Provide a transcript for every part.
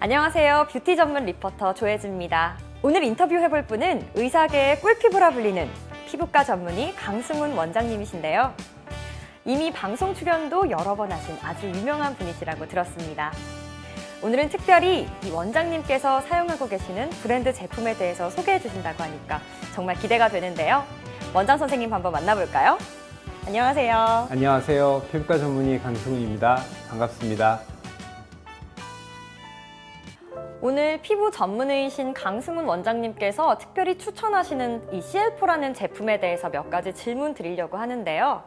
안녕하세요. 뷰티 전문 리포터 조혜진입니다. 오늘 인터뷰해볼 분은 의사계의 꿀피부라 불리는 피부과 전문의 강승훈 원장님이신데요. 이미 방송 출연도 여러 번 하신 아주 유명한 분이시라고 들었습니다. 오늘은 특별히 이 원장님께서 사용하고 계시는 브랜드 제품에 대해서 소개해 주신다고 하니까 정말 기대가 되는데요. 원장 선생님 한번 만나볼까요? 안녕하세요. 안녕하세요. 피부과 전문의 강승훈입니다. 반갑습니다. 오늘 피부 전문의이신 강승훈 원장님께서 특별히 추천하시는 이 CL4라는 제품에 대해서 몇 가지 질문 드리려고 하는데요.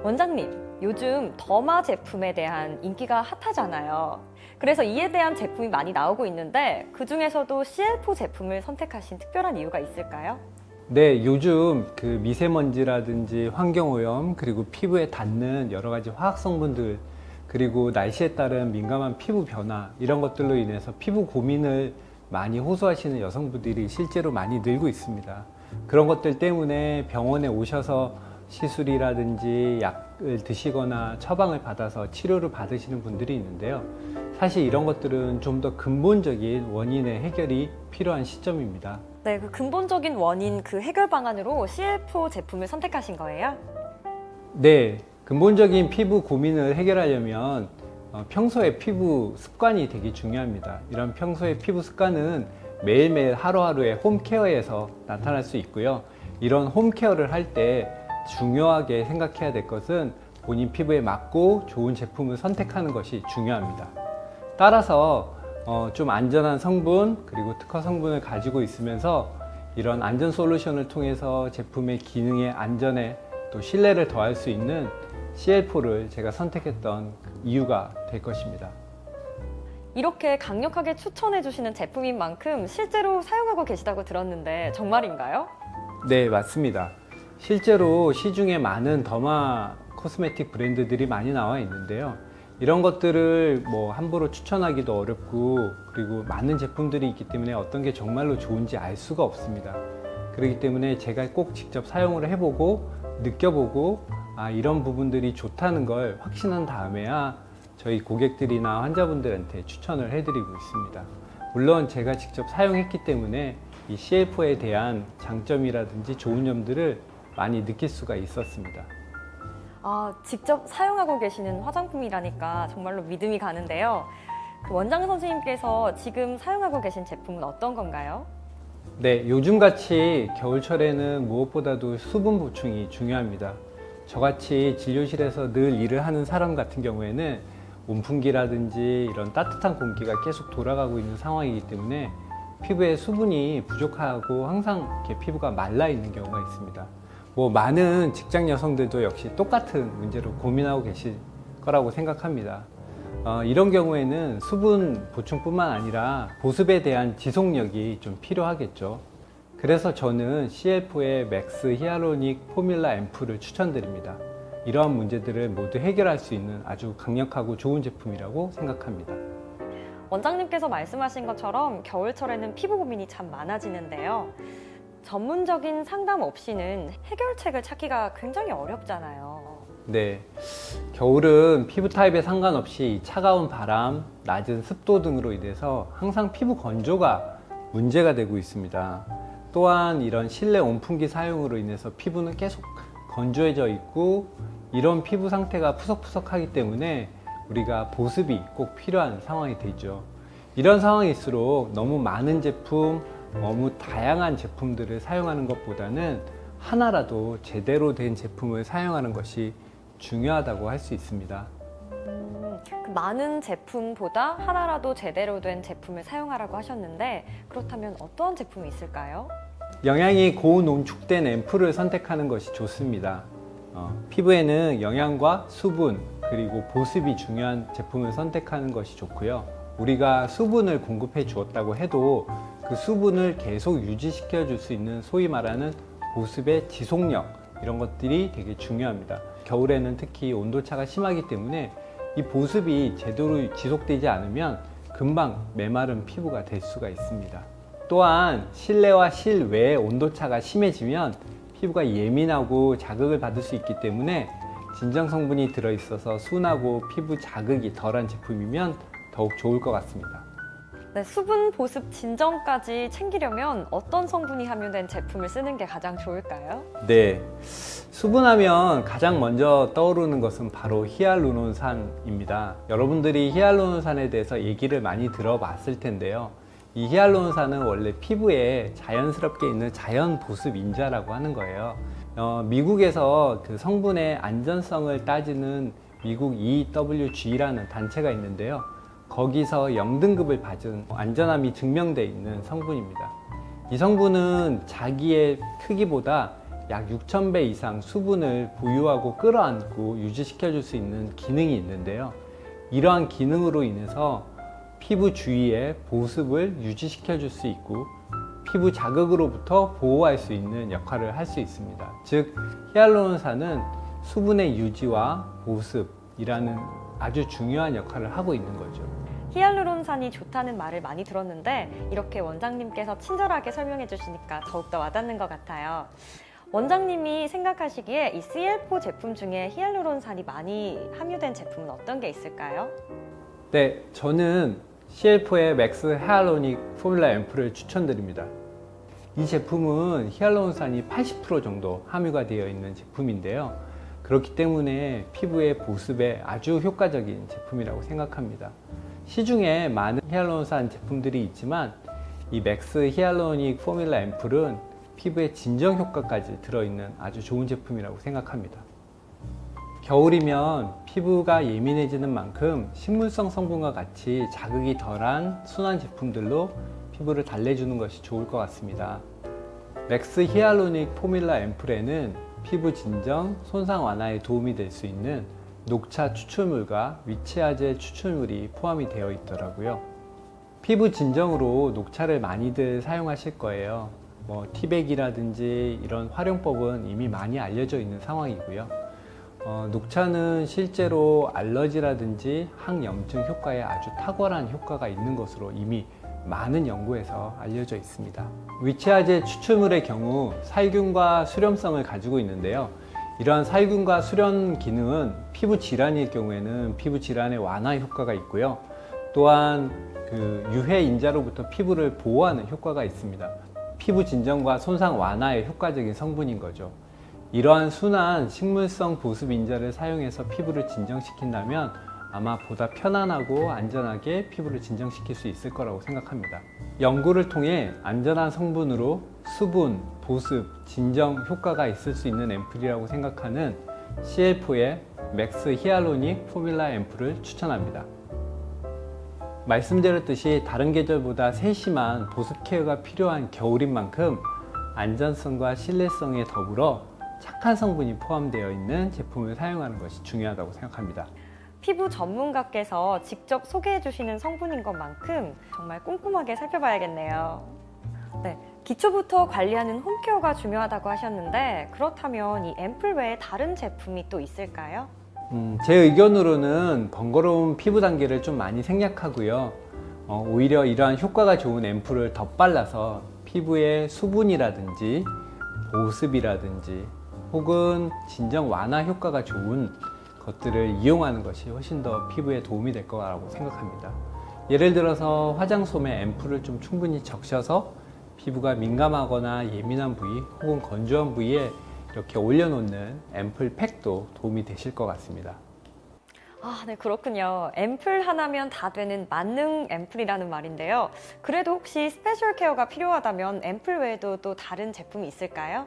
원장님, 요즘 더마 제품에 대한 인기가 핫하잖아요. 그래서 이에 대한 제품이 많이 나오고 있는데 그 중에서도 CL4 제품을 선택하신 특별한 이유가 있을까요? 네, 요즘 그 미세먼지라든지 환경오염 그리고 피부에 닿는 여러 가지 화학 성분들 그리고 날씨에 따른 민감한 피부 변화 이런 것들로 인해서 피부 고민을 많이 호소하시는 여성분들이 실제로 많이 늘고 있습니다. 그런 것들 때문에 병원에 오셔서 시술이라든지 약을 드시거나 처방을 받아서 치료를 받으시는 분들이 있는데요. 사실 이런 것들은 좀 더 근본적인 원인의 해결이 필요한 시점입니다. 네, 그 근본적인 원인 그 해결 방안으로 CL4 제품을 선택하신 거예요? 네, 근본적인 피부 고민을 해결하려면 평소에 피부 습관이 되게 중요합니다. 이런 평소의 피부 습관은 매일매일 하루하루의 홈케어에서 나타날 수 있고요. 이런 홈케어를 할 때 중요하게 생각해야 될 것은 본인 피부에 맞고 좋은 제품을 선택하는 것이 중요합니다. 따라서 좀 안전한 성분 그리고 특허 성분을 가지고 있으면서 이런 안전 솔루션을 통해서 제품의 기능의 안전에 또 신뢰를 더할 수 있는 CL4를 제가 선택했던 이유가 될 것입니다. 이렇게 강력하게 추천해 주시는 제품인 만큼 실제로 사용하고 계시다고 들었는데 정말인가요? 네, 맞습니다. 실제로 시중에 많은 더마 코스메틱 브랜드들이 많이 나와 있는데요. 이런 것들을 뭐 함부로 추천하기도 어렵고 그리고 많은 제품들이 있기 때문에 어떤 게 정말로 좋은지 알 수가 없습니다. 그렇기 때문에 제가 꼭 직접 사용을 해보고 느껴보고 이런 부분들이 좋다는 걸 확신한 다음에야 저희 고객들이나 환자분들한테 추천을 해드리고 있습니다. 물론 제가 직접 사용했기 때문에 이 CL4에 대한 장점이라든지 좋은 점들을 많이 느낄 수가 있었습니다. 직접 사용하고 계시는 화장품이라니까 정말로 믿음이 가는데요. 그 원장 선생님께서 지금 사용하고 계신 제품은 어떤 건가요? 네, 요즘같이 겨울철에는 무엇보다도 수분 보충이 중요합니다. 저같이 진료실에서 늘 일을 하는 사람 같은 경우에는 온풍기라든지 이런 따뜻한 공기가 계속 돌아가고 있는 상황이기 때문에 피부에 수분이 부족하고 항상 이렇게 피부가 말라 있는 경우가 있습니다. 많은 직장 여성들도 역시 똑같은 문제로 고민하고 계실 거라고 생각합니다. 이런 경우에는 수분 보충뿐만 아니라 보습에 대한 지속력이 좀 필요하겠죠. 그래서 저는 CL4의 맥스 히알루로닉 포뮬라 앰플을 추천드립니다. 이러한 문제들을 모두 해결할 수 있는 아주 강력하고 좋은 제품이라고 생각합니다. 원장님께서 말씀하신 것처럼 겨울철에는 피부 고민이 참 많아지는데요. 전문적인 상담 없이는 해결책을 찾기가 굉장히 어렵잖아요. 네, 겨울은 피부 타입에 상관없이 차가운 바람, 낮은 습도 등으로 인해서 항상 피부 건조가 문제가 되고 있습니다. 또한 이런 실내 온풍기 사용으로 인해서 피부는 계속 건조해져 있고 이런 피부 상태가 푸석푸석하기 때문에 우리가 보습이 꼭 필요한 상황이 되죠. 이런 상황일수록 너무 많은 제품, 너무 다양한 제품들을 사용하는 것보다는 하나라도 제대로 된 제품을 사용하는 것이 중요하다고 할 수 있습니다. 그 많은 제품보다 하나라도 제대로 된 제품을 사용하라고 하셨는데 그렇다면 어떠한 제품이 있을까요? 영양이 고농축된 앰플을 선택하는 것이 좋습니다. 피부에는 영양과 수분 그리고 보습이 중요한 제품을 선택하는 것이 좋고요. 우리가 수분을 공급해 주었다고 해도 그 수분을 계속 유지시켜 줄 수 있는 소위 말하는 보습의 지속력 이런 것들이 되게 중요합니다. 겨울에는 특히 온도차가 심하기 때문에 이 보습이 제대로 지속되지 않으면 금방 메마른 피부가 될 수가 있습니다. 또한 실내와 실외의 온도차가 심해지면 피부가 예민하고 자극을 받을 수 있기 때문에 진정 성분이 들어있어서 순하고 피부 자극이 덜한 제품이면 더욱 좋을 것 같습니다. 네, 수분 보습 진정까지 챙기려면 어떤 성분이 함유된 제품을 쓰는 게 가장 좋을까요? 네, 수분하면 가장 먼저 떠오르는 것은 바로 히알루론산입니다. 여러분들이 히알루론산에 대해서 얘기를 많이 들어봤을 텐데요. 이 히알루론산은 원래 피부에 자연스럽게 있는 자연 보습 인자라고 하는 거예요. 미국에서 그 성분의 안전성을 따지는 미국 EWG라는 단체가 있는데요. 거기서 0등급을 받은 안전함이 증명되어 있는 성분입니다. 이 성분은 자기의 크기보다 약 6,000배 이상 수분을 보유하고 끌어안고 유지시켜줄 수 있는 기능이 있는데요. 이러한 기능으로 인해서 피부 주위의 보습을 유지시켜줄 수 있고 피부 자극으로부터 보호할 수 있는 역할을 할 수 있습니다. 즉, 히알루론산은 수분의 유지와 보습이라는 아주 중요한 역할을 하고 있는 거죠. 히알루론산이 좋다는 말을 많이 들었는데 이렇게 원장님께서 친절하게 설명해 주시니까 더욱더 와닿는 것 같아요. 원장님이 생각하시기에 이 CL4 제품 중에 히알루론산이 많이 함유된 제품은 어떤 게 있을까요? 네, 저는 CL4의 맥스 히알루로닉 포뮬라 앰플을 추천드립니다. 이 제품은 히알루론산이 80% 정도 함유가 되어 있는 제품인데요. 그렇기 때문에 피부의 보습에 아주 효과적인 제품이라고 생각합니다. 시중에 많은 히알루론산 제품들이 있지만 이 맥스 히알루로닉 포뮬라 앰플은 피부에 진정 효과까지 들어있는 아주 좋은 제품이라고 생각합니다. 겨울이면 피부가 예민해지는 만큼 식물성 성분과 같이 자극이 덜한 순한 제품들로 피부를 달래주는 것이 좋을 것 같습니다. 맥스 히알루로닉 포뮬라 앰플에는 피부 진정, 손상 완화에 도움이 될 수 있는 녹차 추출물과 위치아젤 추출물이 포함이 되어 있더라고요. 피부 진정으로 녹차를 많이들 사용하실 거예요. 티백이라든지 이런 활용법은 이미 많이 알려져 있는 상황이고요. 녹차는 실제로 알러지라든지 항염증 효과에 아주 탁월한 효과가 있는 것으로 이미 많은 연구에서 알려져 있습니다. 위치아젤 추출물의 경우 살균과 수렴성을 가지고 있는데요. 이러한 살균과 수렴 기능은 피부 질환일 경우에는 피부 질환의 완화 효과가 있고요. 또한 유해 인자로부터 피부를 보호하는 효과가 있습니다. 피부 진정과 손상 완화에 효과적인 성분인 거죠. 이러한 순한 식물성 보습 인자를 사용해서 피부를 진정시킨다면 아마 보다 편안하고 안전하게 피부를 진정시킬 수 있을 거라고 생각합니다. 연구를 통해 안전한 성분으로 수분, 보습, 진정 효과가 있을 수 있는 앰플이라고 생각하는 CL4의 맥스 히알루로닉 포뮬라 앰플을 추천합니다. 말씀드렸듯이 다른 계절보다 세심한 보습 케어가 필요한 겨울인 만큼 안전성과 신뢰성에 더불어 착한 성분이 포함되어 있는 제품을 사용하는 것이 중요하다고 생각합니다. 피부 전문가께서 직접 소개해 주시는 성분인 것만큼 정말 꼼꼼하게 살펴봐야겠네요. 네, 기초부터 관리하는 홈케어가 중요하다고 하셨는데 그렇다면 이 앰플 외에 다른 제품이 또 있을까요? 제 의견으로는 번거로운 피부 단계를 좀 많이 생략하고요. 오히려 이러한 효과가 좋은 앰플을 덧발라서 피부의 수분이라든지 보습이라든지 혹은 진정 완화 효과가 좋은 것들을 이용하는 것이 훨씬 더 피부에 도움이 될 거라고 생각합니다. 예를 들어서 화장솜에 앰플을 좀 충분히 적셔서 피부가 민감하거나 예민한 부위 혹은 건조한 부위에 이렇게 올려놓는 앰플 팩도 도움이 되실 것 같습니다. 네, 그렇군요. 앰플 하나면 다 되는 만능 앰플이라는 말인데요. 그래도 혹시 스페셜 케어가 필요하다면 앰플 외에도 또 다른 제품이 있을까요?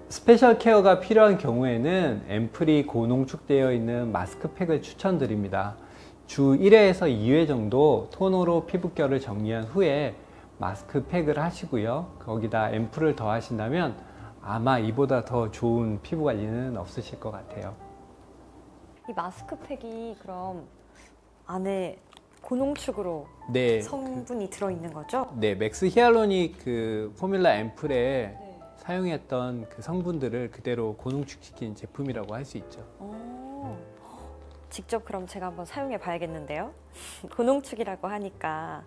스페셜 케어가 필요한 경우에는 앰플이 고농축되어 있는 마스크팩을 추천드립니다. 주 1회에서 2회 정도 토너로 피부결을 정리한 후에 마스크팩을 하시고요. 거기다 앰플을 더 하신다면 아마 이보다 더 좋은 피부 관리는 없으실 것 같아요. 이 마스크팩이 그럼 안에 고농축으로 네, 성분이 들어있는 거죠? 네, 맥스 히알루로닉 그 포뮬라 앰플에 사용했던 그 성분들을 그대로 고농축시킨 제품이라고 할 수 있죠. 직접 그럼 제가 한번 사용해 봐야겠는데요. 고농축이라고 하니까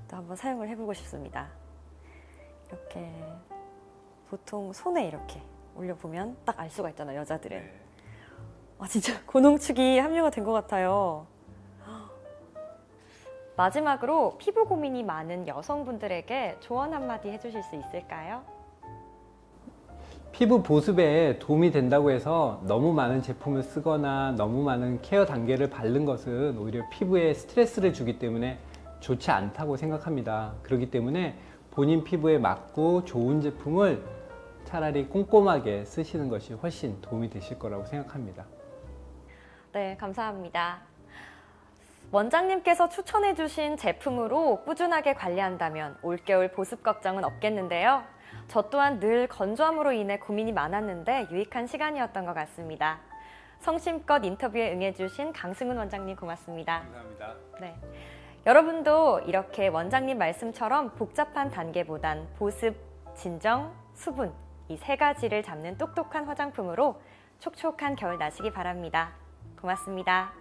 또 한번 사용을 해보고 싶습니다. 이렇게 보통 손에 이렇게 올려보면 딱 알 수가 있잖아요, 여자들은. 진짜 고농축이 함유가 된 것 같아요. 마지막으로 피부 고민이 많은 여성분들에게 조언 한마디 해주실 수 있을까요? 피부 보습에 도움이 된다고 해서 너무 많은 제품을 쓰거나 너무 많은 케어 단계를 바른 것은 오히려 피부에 스트레스를 주기 때문에 좋지 않다고 생각합니다. 그렇기 때문에 본인 피부에 맞고 좋은 제품을 차라리 꼼꼼하게 쓰시는 것이 훨씬 도움이 되실 거라고 생각합니다. 네, 감사합니다. 원장님께서 추천해주신 제품으로 꾸준하게 관리한다면 올겨울 보습 걱정은 없겠는데요. 저 또한 늘 건조함으로 인해 고민이 많았는데 유익한 시간이었던 것 같습니다. 성심껏 인터뷰에 응해주신 강승훈 원장님 고맙습니다. 감사합니다. 네. 여러분도 이렇게 원장님 말씀처럼 복잡한 단계보단 보습, 진정, 수분 이 세 가지를 잡는 똑똑한 화장품으로 촉촉한 겨울 나시기 바랍니다. 고맙습니다.